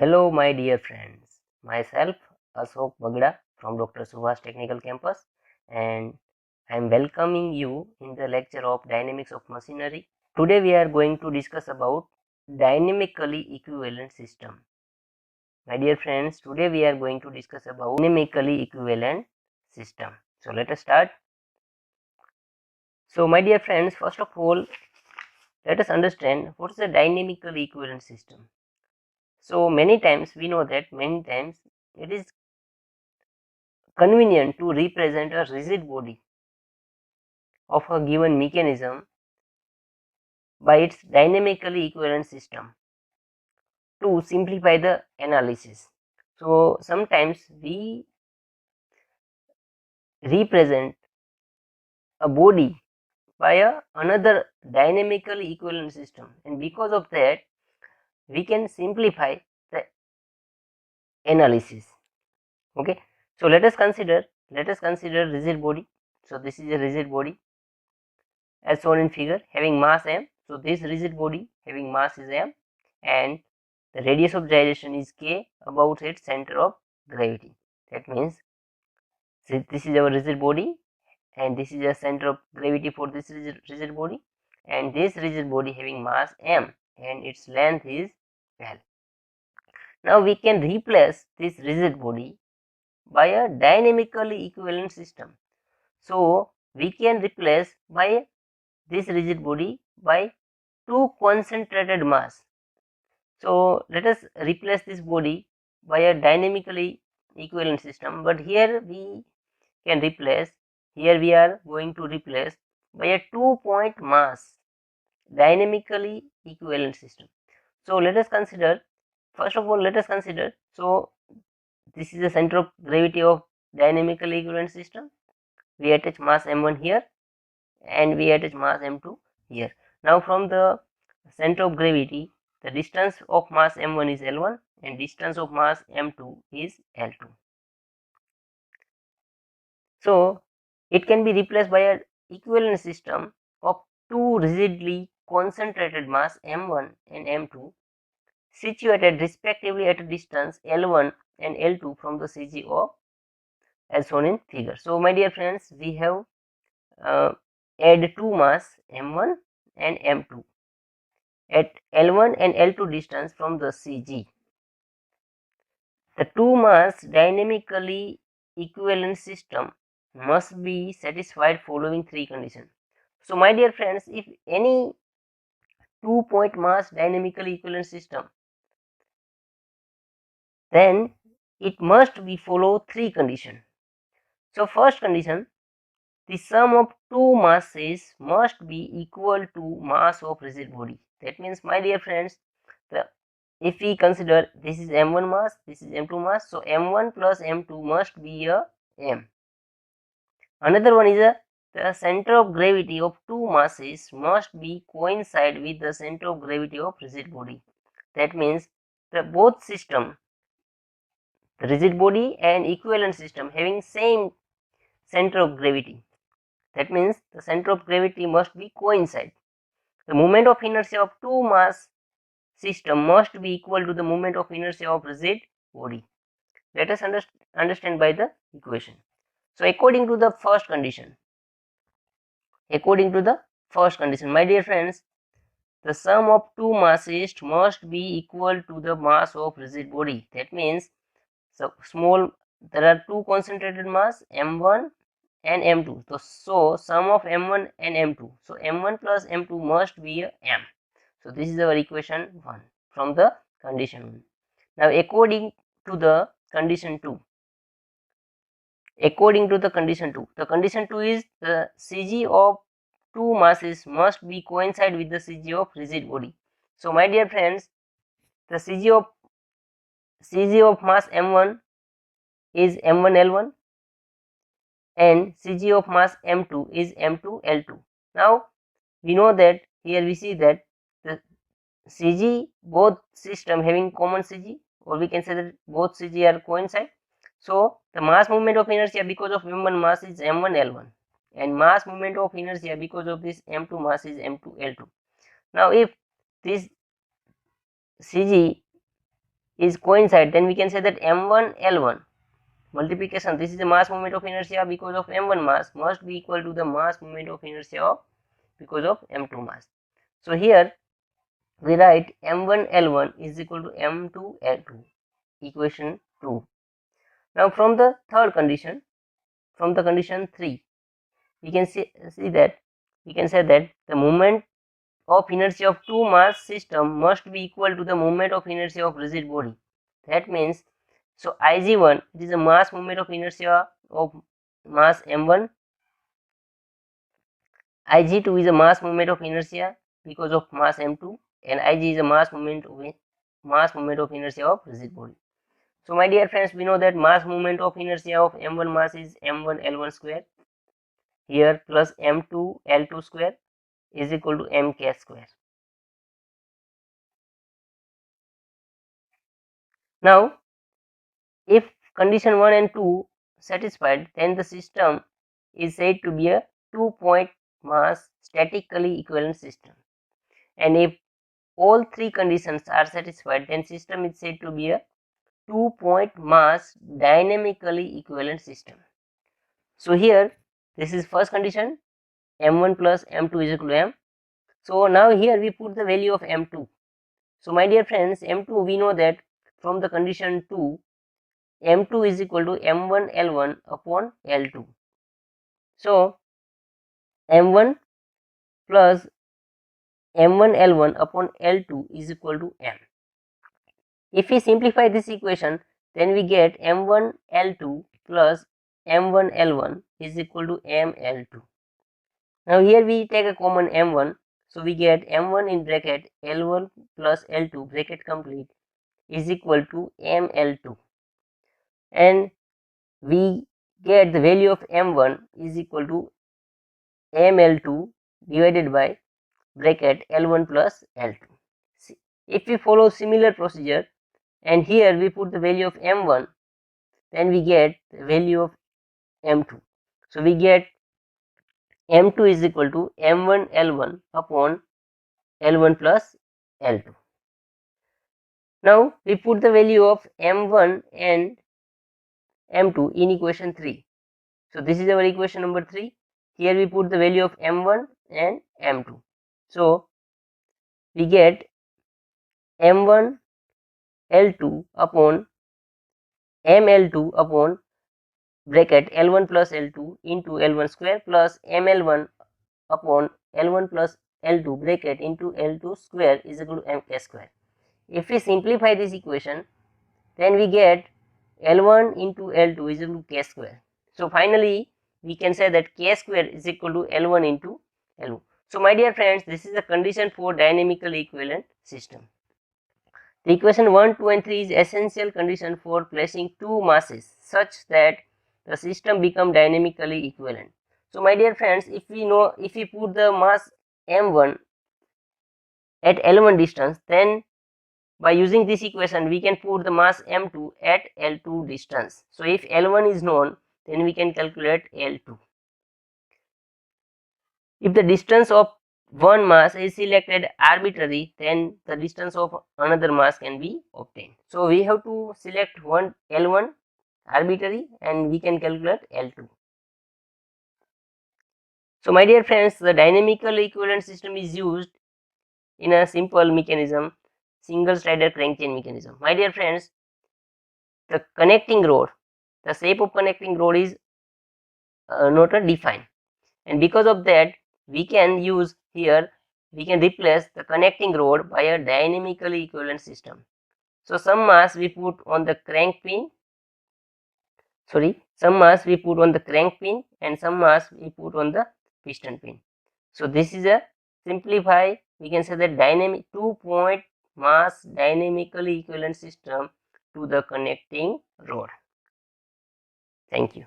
Hello, my dear friends. Myself, Ashok Bagda from Dr. Subhash Technical Campus, and I am welcoming you in the lecture of Dynamics of Machinery. Today, we are going to discuss about dynamically equivalent system. My dear friends, today we are going to discuss about dynamically equivalent system. So, let us start. So, my dear friends, first of all, let us understand what is a dynamically equivalent system. So, many times we know that it is convenient to represent a rigid body of a given mechanism by its dynamically equivalent system to simplify the analysis. So sometimes we represent a body by another dynamically equivalent system, and because of that we can simplify the analysis. Okay, so let us consider rigid body. So this is a rigid body as shown in figure having mass m. So this rigid body having mass is m, and the radius of gyration is k about its center of gravity. That means this is our rigid body, and this is the center of gravity for this rigid body, and this rigid body having mass m and its length is l. Now we can replace this rigid body by a dynamically equivalent system. So we can replace by this rigid body by two concentrated mass. So let us replace this body by a dynamically equivalent system, but here we are going to replace by a 2-point mass dynamically equivalent system. So let us consider, first of all let us consider, so this is the center of gravity of dynamically equivalent system. We attach mass m1 here and we attach mass m2 here. Now from the center of gravity, the distance of mass m1 is L1 and distance of mass m2 is L2. So it can be replaced by an equivalent system of two rigidly concentrated mass m1 and m2 situated respectively at a distance L1 and L2 from the CG of as shown in figure. So my dear friends, we have add two mass m1 and m2 at L1 and L2 distance from the CG. The two mass dynamically equivalent system must be satisfied following three conditions. So my dear friends, if any 2-point mass dynamically equivalent system, then it must be follow three conditions. So first condition, the sum of two masses must be equal to mass of rigid body. That means my dear friends, if we consider this is m1 mass, this is m2 mass, so m1 plus m2 must be a m. Another one is the center of gravity of two masses must be coincide with the center of gravity of rigid body. That means the both system, the rigid body and equivalent system having same center of gravity. That means the center of gravity must be coincide. The moment of inertia of two mass system must be equal to the moment of inertia of rigid body. Let us understand by the equation. So according to the first condition, my dear friends, the sum of two masses must be equal to the mass of rigid body. That means there are two concentrated mass m1 and m2. So sum of m1 and m2. So m1 plus m2 must be a m. So this is our equation 1 from the condition 1. Now according to the condition 2, the condition 2 is the CG of two masses must be coincide with the CG of rigid body. So my dear friends, the CG of mass m1 is m1l1 and CG of mass m2 is m2l2. Now we know that here we see that the CG, both system having common CG, or we can say that both CG are coincide. So the mass moment of inertia because of m1 mass is m1l1 and mass moment of inertia because of this m2 mass is m2l2. Now if this CG is coincide, then we can say that m1 l1 multiplication, this is the mass moment of inertia because of m1 mass, must be equal to the mass moment of inertia of because of m2 mass. So here we write m1 l1 is equal to m2 l2, equation 2. Now from the third condition, from the condition 3, we can see that we can say that the moment of inertia of two mass system must be equal to the moment of inertia of rigid body. That means, so Ig1, it is a mass moment of inertia of mass m1, Ig2 is a mass moment of inertia because of mass m2, and Ig is a mass moment of inertia of rigid body. So my dear friends, we know that mass moment of inertia of m1 mass is m1 l1 square here plus m2 l2 square is equal to mk square. Now if condition 1 and 2 satisfied, then the system is said to be a 2-point mass statically equivalent system, and if all three conditions are satisfied, then system is said to be a 2-point mass dynamically equivalent system. So here this is first condition, m1 plus m2 is equal to m. So now here we put the value of m2. So my dear friends, m2 we know that from the condition 2, m2 is equal to m1 l1 upon l2. So m1 plus m1 l1 upon l2 is equal to m. If we simplify this equation, then we get m1 l2 plus m1 l1 is equal to m l2. Now here we take a common m1, so we get m1 in bracket l1 plus l2 bracket complete is equal to m l2, and we get the value of m1 is equal to m l2 divided by bracket l1 plus l2. See, if we follow similar procedure and here we put the value of m1, then we get the value of m2. So we get m2 is equal to m1 l1 upon l1 plus l2. Now we put the value of m1 and m2 in equation 3. So this is our equation number 3. Here we put the value of m1 and m2. So we get m1 l2 upon ml2 upon bracket l1 plus l2 into l1 square plus ml1 upon l1 plus l2 bracket into l2 square is equal to mk square. If we simplify this equation, then we get l1 into l2 is equal to k square. So finally we can say that k square is equal to l1 into l2. So my dear friends, this is the condition for dynamically equivalent system. The equation 1, 2 and 3 is essential condition for placing two masses such that the system become dynamically equivalent. So my dear friends, if we put the mass m1 at l1 distance, then by using this equation we can put the mass m2 at l2 distance. So if l1 is known, then we can calculate l2. If the distance of one mass is selected arbitrary, then the distance of another mass can be obtained. So we have to select one L1 arbitrary and we can calculate L2. So my dear friends, the dynamical equivalent system is used in a simple mechanism, single strider crank chain mechanism. My dear friends, the connecting rod, the shape of connecting rod is not defined, and because of that we can use here, we can replace the connecting rod by a dynamically equivalent system. So some mass we put on the crank pin, some mass we put on the crank pin and some mass we put on the piston pin. So this is a simplify, we can say that dynamic 2-point mass dynamically equivalent system to the connecting rod. Thank you.